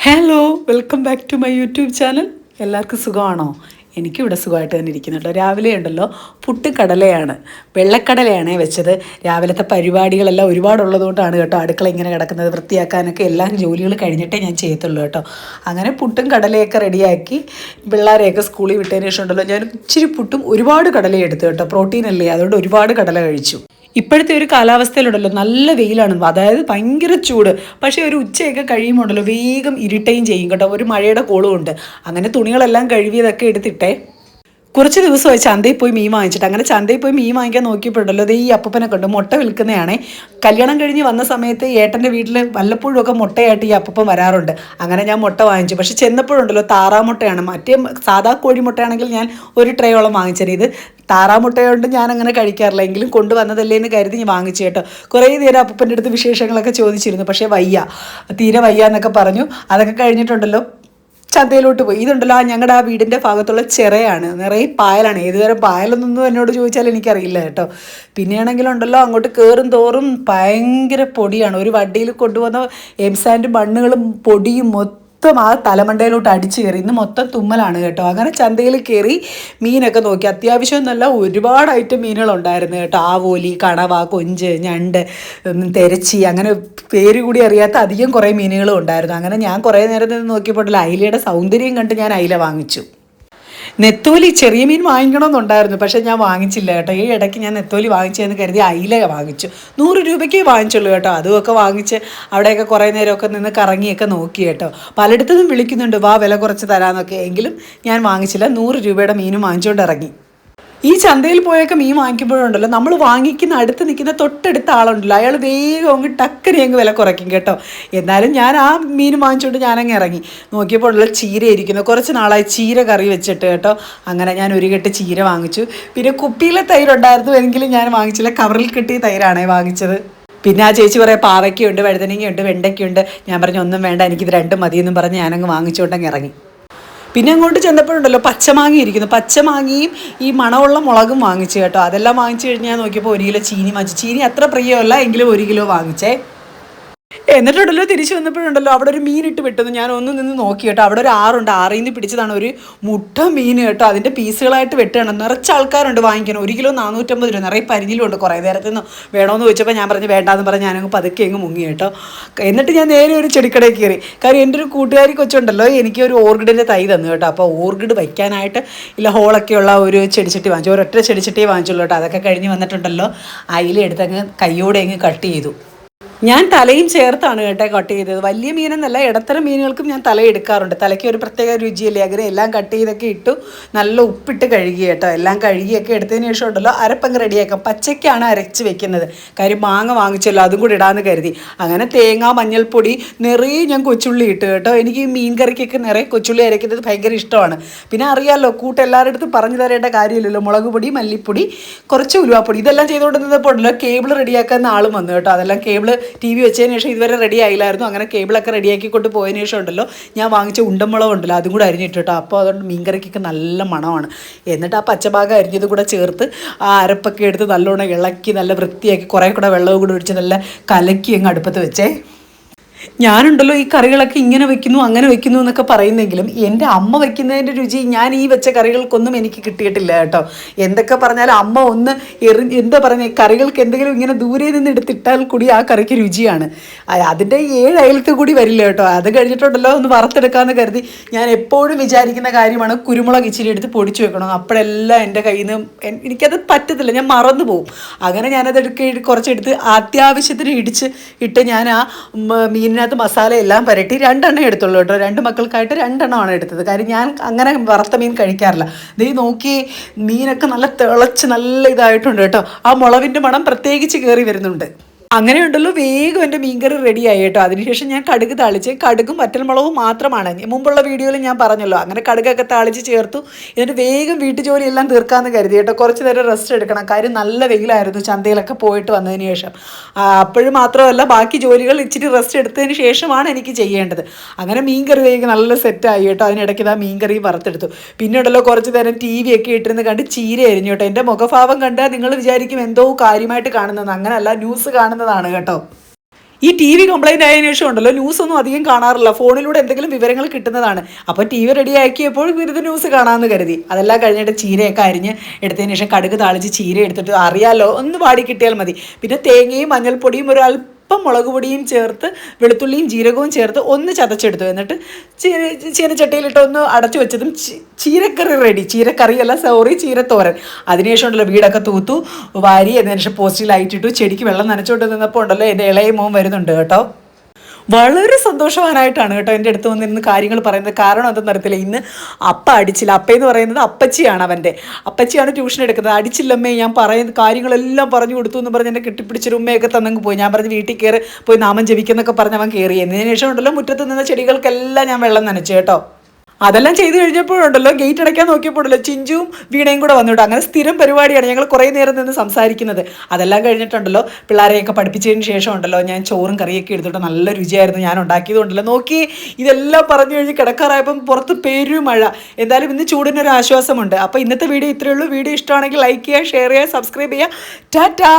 Hello, welcome back to my YouTube channel. എല്ലാവർക്കും സുഖമാണോ? എനിക്കിവിടെ സുഖമായിട്ട് തന്നെ ഇരിക്കുന്നുണ്ടോ. രാവിലെ ഉണ്ടല്ലോ പുട്ടും കടലയാണ്, വെള്ളക്കടലയാണേ വെച്ചത്. രാവിലത്തെ പരിപാടികളെല്ലാം ഒരുപാടുള്ളതുകൊണ്ടാണ് കേട്ടോ അടുക്കള ഇങ്ങനെ കിടക്കുന്നത്. വൃത്തിയാക്കാനൊക്കെ എല്ലാം ജോലികൾ കഴിഞ്ഞിട്ടേ ഞാൻ ചെയ്യത്തുള്ളൂ കേട്ടോ. അങ്ങനെ പുട്ടും കടലയൊക്കെ റെഡിയാക്കി പിള്ളേരെയൊക്കെ സ്കൂളിൽ വിട്ടതിന് ശേഷം ഉണ്ടല്ലോ ഞാൻ ഇച്ചിരി പുട്ടും ഒരുപാട് കടലയും എടുത്തു കേട്ടോ. പ്രോട്ടീൻ അല്ലേ, അതുകൊണ്ട് ഒരുപാട് കടല കഴിച്ചു. ഇപ്പോഴത്തെ ഒരു കാലാവസ്ഥയിലുണ്ടല്ലോ നല്ല വെയിലാണ്, അതായത് ഭയങ്കര ചൂട്. പക്ഷേ ഒരു ഉച്ചയൊക്കെ കഴിയുമ്പോൾ ഉണ്ടല്ലോ വേഗം ഇരുട്ടുകയും ചെയ്യും കേട്ടോ. ഒരു മഴയുടെ കോളും ഉണ്ട്. അങ്ങനെ തുണികളെല്ലാം കഴുകിയതൊക്കെ എടുത്തിട്ടേ കുറച്ച് ദിവസമായി ചന്തയിൽ പോയി മീൻ വാങ്ങിച്ചിട്ട്. അങ്ങനെ ചന്തയിൽ പോയി മീൻ വാങ്ങിക്കാൻ നോക്കിയപ്പോഴല്ലോ ഈ അപ്പൂപ്പനെ കൊണ്ട് മുട്ട വിൽക്കുന്നതാണേ. കല്യാണം കഴിഞ്ഞ് വന്ന സമയത്ത് ഏട്ടൻ്റെ വീട്ടിൽ വല്ലപ്പോഴും ഒക്കെ മുട്ടയായിട്ട് ഈ അപ്പൂപ്പൻ വരാറുണ്ട്. അങ്ങനെ ഞാൻ മുട്ട വാങ്ങിച്ചു. പക്ഷെ ചെന്നപ്പോഴുണ്ടല്ലോ താറാമുട്ടയാണ്. മറ്റേ സാധാ കോഴിമുട്ടയാണെങ്കിൽ ഞാൻ ഒരു ട്രേയോളം വാങ്ങിച്ചത്. ഇത് താറാമുട്ടയുണ്ട്, ഞാൻ അങ്ങനെ കഴിക്കാറില്ല. എങ്കിലും കൊണ്ടുവന്നതല്ലേ എന്ന് കരുതി ഞാൻ വാങ്ങിച്ചു കേട്ടോ. കുറേ നേരം അപ്പൂപ്പൻ്റെ അടുത്ത് വിശേഷങ്ങളൊക്കെ ചോദിച്ചിരുന്നു. പക്ഷേ വയ്യ, തീരെ വയ്യ എന്നൊക്കെ പറഞ്ഞു. അതൊക്കെ കഴിഞ്ഞിട്ടുണ്ടല്ലോ ചന്തയിലോട്ട് പോയി. ഇതുണ്ടല്ലോ ഞങ്ങളുടെ ആ വീടിൻ്റെ ഭാഗത്തുള്ള ചിറയാണ്, നിറയെ പായലാണ്. ഏതുതരം പായലെന്നൊന്നും എന്നോട് ചോദിച്ചാൽ എനിക്കറിയില്ല കേട്ടോ. പിന്നെയാണെങ്കിലുണ്ടല്ലോ അങ്ങോട്ട് കയറും തോറും ഭയങ്കര പൊടിയാണ്. ഒരു വണ്ടിയിൽ കൊണ്ടുവന്ന എംസാൻഡ് മണ്ണുകളും പൊടിയും മൊത്തം ആ തലമണ്ടയിലോട്ട് അടിച്ചു കയറി. ഇന്ന് മൊത്തം തുമ്മലാണ് കേട്ടോ. അങ്ങനെ ചന്തയിൽ കയറി മീനൊക്കെ നോക്കി. അത്യാവശ്യം നല്ല ഒരുപാട് ഐറ്റം മീനുകളുണ്ടായിരുന്നു കേട്ടോ. ആവോലി, കണവ, കൊഞ്ച്, ഞണ്ട്, തെരച്ചി, അങ്ങനെ പേര് കൂടി അറിയാത്ത അധികം കുറേ മീനുകളും ഉണ്ടായിരുന്നു. അങ്ങനെ ഞാൻ കുറേ നേരം നിന്ന് നോക്കിയപ്പോൾ അയിലയുടെ സൗന്ദര്യം കണ്ട് ഞാൻ അയില വാങ്ങിച്ചു. നെത്തോലി ചെറിയ മീൻ വാങ്ങിക്കണമെന്നുണ്ടായിരുന്നു, പക്ഷേ ഞാൻ വാങ്ങിച്ചില്ല കേട്ടോ. ഈ ഇടയ്ക്ക് ഞാൻ നെത്തോലി വാങ്ങിച്ചതെന്ന് കരുതി അയില വാങ്ങിച്ചു. 100 രൂപയ്ക്കേ വാങ്ങിച്ചുള്ളൂ കേട്ടോ. അതുമൊക്കെ വാങ്ങിച്ച് അവിടെയൊക്കെ കുറേ നേരമൊക്കെ നിന്ന് കറങ്ങിയൊക്കെ നോക്കി കേട്ടോ. പലയിടത്തുനിന്നും വിളിക്കുന്നുണ്ട് വാ വില കുറച്ച് തരാമെന്നൊക്കെ. എങ്കിലും ഞാൻ വാങ്ങിച്ചില്ല. 100 രൂപയുടെ മീനും വാങ്ങിച്ചുകൊണ്ട് ഇറങ്ങി. ഈ ചന്തയിൽ പോയൊക്കെ മീൻ വാങ്ങിക്കുമ്പോഴുണ്ടല്ലോ നമ്മൾ വാങ്ങിക്കുന്ന അടുത്ത് നിൽക്കുന്ന തൊട്ടടുത്ത ആളുണ്ടല്ലോ, അയാൾ വേഗം അങ്ങ് ടക്കനെ അങ്ങ് വില കുറയ്ക്കും കേട്ടോ. എന്നാലും ഞാൻ ആ മീൻ വാങ്ങിച്ചുകൊണ്ട് ഞാനങ്ങ് ഇറങ്ങി. നോക്കിയപ്പോൾ ഉള്ള ചീര ഇരിക്കുന്നു. കുറച്ച് നാളായി ചീര കറി വെച്ചിട്ട് കേട്ടോ. അങ്ങനെ ഞാൻ ഒരു കെട്ട് ചീര വാങ്ങിച്ചു. പിന്നെ കുപ്പിയിലെ തൈരുണ്ടായിരുന്നു, എങ്കിലും ഞാൻ വാങ്ങിച്ചില്ല. കവറിൽ കെട്ടിയ തൈരാണേ വാങ്ങിച്ചത്. പിന്നെ ആ ചേച്ചി കുറേ പാവയ്ക്കുണ്ട്, വഴുതനങ്ങയുണ്ട്, വെണ്ടയ്ക്കുണ്ട്. ഞാൻ പറഞ്ഞു ഒന്നും വേണ്ട, എനിക്കിത് രണ്ടും മതിയെന്നും പറഞ്ഞ് ഞാനങ്ങ് വാങ്ങിച്ചുകൊണ്ടങ്ങ് ഇറങ്ങി. പിന്നെ അങ്ങോട്ട് ചെന്നപ്പോഴുണ്ടല്ലോ പച്ചമാങ്ങ ഇരിക്കുന്നു. പച്ചമാങ്ങയും ഈ മണമുള്ള മുളകും വാങ്ങിച്ചു കേട്ടോ. അതെല്ലാം വാങ്ങിച്ചു കഴിഞ്ഞാൽ നോക്കിയപ്പോൾ 1 കിലോ ചീനി വാങ്ങിച്ചു. ചീനി അത്ര പ്രിയമല്ല, എങ്കിലും 1 കിലോ വാങ്ങിച്ചേ. എന്നിട്ടുണ്ടല്ലോ തിരിച്ചു വന്നപ്പോഴുണ്ടല്ലോ അവിടെ ഒരു മീനിട്ട് വെട്ടുന്നു. ഞാൻ ഒന്ന് നിന്ന് നോക്കി കേട്ടോ. അവിടെ ഒരു ആറുണ്ട്, ആറിൽ നിന്ന് പിടിച്ചതാണ് ഒരു മുട്ട മീൻ കേട്ടോ. അതിൻ്റെ പീസുകളായിട്ട് വെട്ടുകയാണ്. നിറച്ച് ആൾക്കാരുണ്ട് വാങ്ങിക്കണം. 1 കിലോ 450 രൂപ. നിറയെ പരിഞ്ഞിലുണ്ട്. കുറേ നേരത്തിൽ നിന്ന് വേണമെന്ന് ചോദിച്ചപ്പോൾ ഞാൻ പറഞ്ഞു വേണ്ടാന്ന് പറഞ്ഞ് ഞാനങ്ങ് പതുക്കെ അങ്ങ് മുങ്ങി കേട്ടോ. എന്നിട്ട് ഞാൻ നേരെ ഒരു ചെടിക്കടയിൽ കയറി. കാര്യം എൻ്റെ ഒരു കൂട്ടുകാരി കൊച്ചുണ്ടല്ലോ എനിക്ക് ഒരു ഓർക്കിഡിൻ്റെ തൈ തന്നു കേട്ടോ. അപ്പോൾ ഓർക്കിഡ് വയ്ക്കാനായിട്ട് ഇല്ല ഹോളൊക്കെയുള്ള ഒരു ചെടിച്ചട്ടി വാങ്ങിച്ചു. ഒരൊറ്റ ചെടിച്ചട്ടിയെ വാങ്ങിച്ചുള്ളൂ കേട്ടോ. അതൊക്കെ കഴിഞ്ഞ് വന്നിട്ടുണ്ടല്ലോ അയില എടുത്തങ്ങ് കയ്യോടെ അങ്ങ് കട്ട് ചെയ്തു. ഞാൻ തലയും ചേർത്താണ് കേട്ടോ കട്ട് ചെയ്തത്. വലിയ മീനെന്നല്ല, ഇടത്തരം മീനുകൾക്കും ഞാൻ തല എടുക്കാറുണ്ട്. തലയ്ക്ക് ഒരു പ്രത്യേക രുചിയല്ലേ. അങ്ങനെ എല്ലാം കട്ട് ചെയ്തൊക്കെ ഇട്ടു. നല്ല ഉപ്പിട്ട് കഴുകി കേട്ടോ. എല്ലാം കഴുകിയൊക്കെ എടുത്തതിന് ശേഷം ഉണ്ടല്ലോ അരപ്പങ്ങ് റെഡിയാക്കാം. പച്ചയ്ക്കാണ് അരച്ച് വെക്കുന്നത്. കാര്യം മാങ്ങ വാങ്ങിച്ചല്ലോ, അതും കൂടി ഇടാമെന്ന് കരുതി. അങ്ങനെ തേങ്ങ, മഞ്ഞൾപ്പൊടി, നിറയെ ഞാൻ കൊച്ചുള്ളി ഇട്ട് കേട്ടോ. എനിക്ക് മീൻ കറിക്കൊക്കെ നിറയെ കൊച്ചുള്ളി അരയ്ക്കുന്നത് ഭയങ്കര ഇഷ്ടമാണ്. പിന്നെ അറിയാമല്ലോ, എല്ലാവരുടെ അടുത്തും പറഞ്ഞു തരേണ്ട കാര്യമില്ലല്ലോ. മുളക് പൊടി, മല്ലിപ്പൊടി, കുറച്ച് ഉലുവാപ്പൊടി, ഇതെല്ലാം ചെയ്തുകൊണ്ട് നിന്നപ്പോൾ ഉണ്ടല്ലോ കേബിൾ റെഡിയാക്കുന്ന ആളും വന്നു കേട്ടോ. അതെല്ലാം കേബിൾ TV വെച്ചതിന് ശേഷം ഇതുവരെ റെഡി ആയില്ലായിരുന്നു. അങ്ങനെ കേബിളൊക്കെ റെഡിയാക്കിക്കൊണ്ട് പോയതിന് ശേഷം ഉണ്ടല്ലോ ഞാൻ വാങ്ങിച്ച ഉണ്ടമുളക് ഉണ്ടല്ലോ അതും കൂടെ അരിഞ്ഞിട്ട് കേട്ടോ. അപ്പോൾ അതുകൊണ്ട് മീൻകറിക്കൊക്കെ നല്ല മണമാണ്. എന്നിട്ട് ആ പച്ചഭാഗം അരിഞ്ഞത് കൂടെ ചേർത്ത് ആ അരപ്പൊക്കെ എടുത്ത് നല്ലോണം ഇളക്കി നല്ല വൃത്തിയാക്കി കുറേ കൂടെ വെള്ളവും കൂടെ ഒഴിച്ച് നല്ല കലക്കി അങ്ങ് അടുപ്പത്ത് വെച്ചേ. ഞാനുണ്ടല്ലോ ഈ കറികളൊക്കെ ഇങ്ങനെ വെക്കുന്നു അങ്ങനെ വെക്കുന്നു എന്നൊക്കെ പറയുന്നെങ്കിലും എൻ്റെ അമ്മ വയ്ക്കുന്നതിൻ്റെ രുചി ഞാൻ ഈ വെച്ച കറികൾക്കൊന്നും എനിക്ക് കിട്ടിയിട്ടില്ല കേട്ടോ. എന്തൊക്കെ പറഞ്ഞാലും അമ്മ ഒന്ന് എന്താ പറയുക, കറികൾക്ക് എന്തെങ്കിലും ഇങ്ങനെ ദൂരെ നിന്ന് എടുത്തിട്ടാൽ കൂടി ആ കറിക്ക് രുചിയാണ്. അതിൻ്റെ 7 അയലത്ത് കൂടി വരില്ല കേട്ടോ. അത് കഴിഞ്ഞിട്ടുണ്ടല്ലോ ഒന്ന് വറുത്തെടുക്കാമെന്ന് കരുതി ഞാൻ എപ്പോഴും വിചാരിക്കുന്ന കാര്യമാണ് കുരുമുളക് ഇച്ചിരി എടുത്ത് പൊടിച്ചു വെക്കണം. അപ്പോഴെല്ലാം എൻ്റെ കയ്യിൽ നിന്ന് എനിക്കത് പറ്റത്തില്ല, ഞാൻ മറന്നു പോകും. അങ്ങനെ ഞാനത് കുറച്ചെടുത്ത് അത്യാവശ്യത്തിന് ഇട്ട് ഞാൻ ആ മീനിനകത്ത് മസാല എല്ലാം പുരട്ടി 2 എണ്ണം എടുത്തുള്ളൂ കേട്ടോ. 2 മക്കൾക്കായിട്ട് 2 എണ്ണമാണ് എടുത്തത്. കാര്യം ഞാൻ അങ്ങനെ വറുത്ത മീൻ കഴിക്കാറില്ല. ദേ നോക്കി മീനൊക്കെ നല്ല തിളച്ച് നല്ല ഇതായിട്ടുണ്ട് കേട്ടോ. ആ മുളവിൻ്റെ മണം പ്രത്യേകിച്ച് കയറി വരുന്നുണ്ട്. അങ്ങനെ ഉണ്ടല്ലോ വേഗം എൻ്റെ മീൻകറി റെഡിയായി കേട്ടോ. അതിനുശേഷം ഞാൻ കടുക് താളിച്ച്, കടുകും വറ്റൽമുളകും മാത്രമാണ് മുമ്പുള്ള വീഡിയോയിൽ ഞാൻ പറഞ്ഞല്ലോ. അങ്ങനെ കടുകൊക്കെ താളിച്ച് ചേർത്തു. എന്നിട്ട് വേഗം വീട്ടുജോലിയെല്ലാം തീർക്കാമെന്ന് കരുതി കേട്ടോ. കുറച്ച് നേരം റെസ്റ്റ് എടുക്കണം. കാര്യം നല്ല വെയിലായിരുന്നു ചന്തയിലൊക്കെ പോയിട്ട് വന്നതിന് ശേഷം. അപ്പോഴും മാത്രമല്ല ബാക്കി ജോലികൾ ഇച്ചിരി റെസ്റ്റ് എടുത്തതിന് ശേഷമാണ് എനിക്ക് ചെയ്യേണ്ടത്. അങ്ങനെ മീൻകറി വേഗം നല്ല സെറ്റായി കേട്ടോ. അതിനിടയ്ക്ക് ഇതാ മീൻകറി വറുത്തെടുത്തു. പിന്നെ ഉണ്ടല്ലോ കുറച്ച് നേരം TV ഒക്കെ ഇട്ടിരുന്ന് കണ്ട് ചീര എരിഞ്ഞു കേട്ടോ. എൻ്റെ മുഖഭാവം കണ്ടാൽ നിങ്ങൾ വിചാരിക്കും എന്തോ കാര്യമായിട്ട് കാണുന്നതെന്ന്. അങ്ങനെയല്ല, ന്യൂസ് കാണുന്നതാണ് കേട്ടോ. ഈ ടി വി കംപ്ലൈൻറ്റ് ആയതിനു ശേഷം ഉണ്ടല്ലോ ന്യൂസൊന്നും അധികം കാണാറില്ല, ഫോണിലൂടെ എന്തെങ്കിലും വിവരങ്ങൾ കിട്ടുന്നതാണ്. അപ്പോൾ ടി വി റെഡിയാക്കിയപ്പോൾ വിരുദ്ധ ന്യൂസ് കാണാമെന്ന് കരുതി. അതെല്ലാം കഴിഞ്ഞിട്ട് ചീരയൊക്കെ അരിഞ്ഞ് എടുത്തതിന് ശേഷം കടുക് താളിച്ച് ചീര എടുത്തിട്ട് അറിയാലോ ഒന്ന് വാടി കിട്ടിയാൽ മതി. പിന്നെ തേങ്ങയും മഞ്ഞൾപ്പൊടിയും ഒരല്പം മുളക് പൊടിയും ചേർത്ത് വെളുത്തുള്ളിയും ജീരകവും ചേർത്ത് ഒന്ന് ചതച്ചെടുത്തു. എന്നിട്ട് ചീനച്ചട്ടിയിലിട്ട് ഒന്ന് അടച്ചു വെച്ചതും ചീരക്കറി റെഡി. ചീരക്കറിയല്ല, സോറി, ചീരത്തോരൻ. അതിനുശേഷം ഉണ്ടല്ലോ വീടൊക്കെ തൂത്തു വാരി. അതിനുശേഷം പോസ്റ്റിൽ ലൈറ്റിട്ടു. ചെടിക്ക് വെള്ളം നനച്ചുകൊണ്ട് നിന്നപ്പോൾ ഉണ്ടല്ലോ എൻ്റെ ഇളയ മോൻ വരുന്നുണ്ട് കേട്ടോ. വളരെ സന്തോഷവാനായിട്ടാണ് കേട്ടോ എൻ്റെ അടുത്ത് വന്നിരുന്ന് കാര്യങ്ങൾ പറയുന്നത്. കാരണം എന്തെന്ന് അറിയത്തില്ല, ഇന്ന് അപ്പ അടിച്ചില്ല. അപ്പയെന്ന് പറയുന്നത് അപ്പച്ചിയാണ്, അവൻ്റെ അപ്പച്ചിയാണ് ട്യൂഷൻ എടുക്കുന്നത്. അടിച്ചില്ലമ്മേ, ഞാൻ പറയുന്ന കാര്യങ്ങളെല്ലാം പറഞ്ഞു കൊടുത്തു എന്ന് പറഞ്ഞ് എന്നെ കെട്ടിപ്പിടിച്ചൊരു ഉമ്മയൊക്കെ തന്നങ്ങ് പോയി. ഞാൻ പറഞ്ഞ് വീട്ടിൽ കയറി പോയി നാമം ജപിക്കുന്നൊക്കെ പറഞ്ഞ് അവൻ കയറി. എന്നതിന് ശേഷം ഉണ്ടല്ലോ മുറ്റത്ത് നിന്ന ചെടികൾക്കെല്ലാം ഞാൻ വെള്ളം നനച്ചു കേട്ടോ. അതെല്ലാം ചെയ്ത് കഴിഞ്ഞപ്പോഴുണ്ടല്ലോ ഗേറ്റ് അടയ്ക്കാൻ നോക്കിയപ്പോഴല്ലോ ചിഞ്ചുവും വീണയും കൂടെ വന്നിട്ട്. അങ്ങനെ സ്ഥിരം പരിപാടിയാണ്, ഞങ്ങൾ കുറേ നേരം നിന്ന് സംസാരിക്കുന്നത്. അതെല്ലാം കഴിഞ്ഞിട്ടുണ്ടല്ലോ പിള്ളേരെയൊക്കെ പഠിപ്പിച്ചതിന് ശേഷം ഉണ്ടല്ലോ ഞാൻ ചോറും കറിയൊക്കെ എടുത്തിട്ട് നല്ല രുചിയായിരുന്നു ഞാൻ ഉണ്ടാക്കിയതുണ്ടല്ലോ. നോക്കി ഇതെല്ലാം പറഞ്ഞു കഴിഞ്ഞ് കിടക്കാറായപ്പം പുറത്ത് പെരുമഴ. എന്തായാലും ഇന്ന് ചൂടിനൊരു ആശ്വാസമുണ്ട്. അപ്പോൾ ഇന്നത്തെ വീഡിയോ ഇത്രയേ ഉള്ളൂ. വീഡിയോ ഇഷ്ടമാണെങ്കിൽ ലൈക്ക് ചെയ്യുക, ഷെയർ ചെയ്യുക, സബ്സ്ക്രൈബ് ചെയ്യുക. ടാറ്റാ.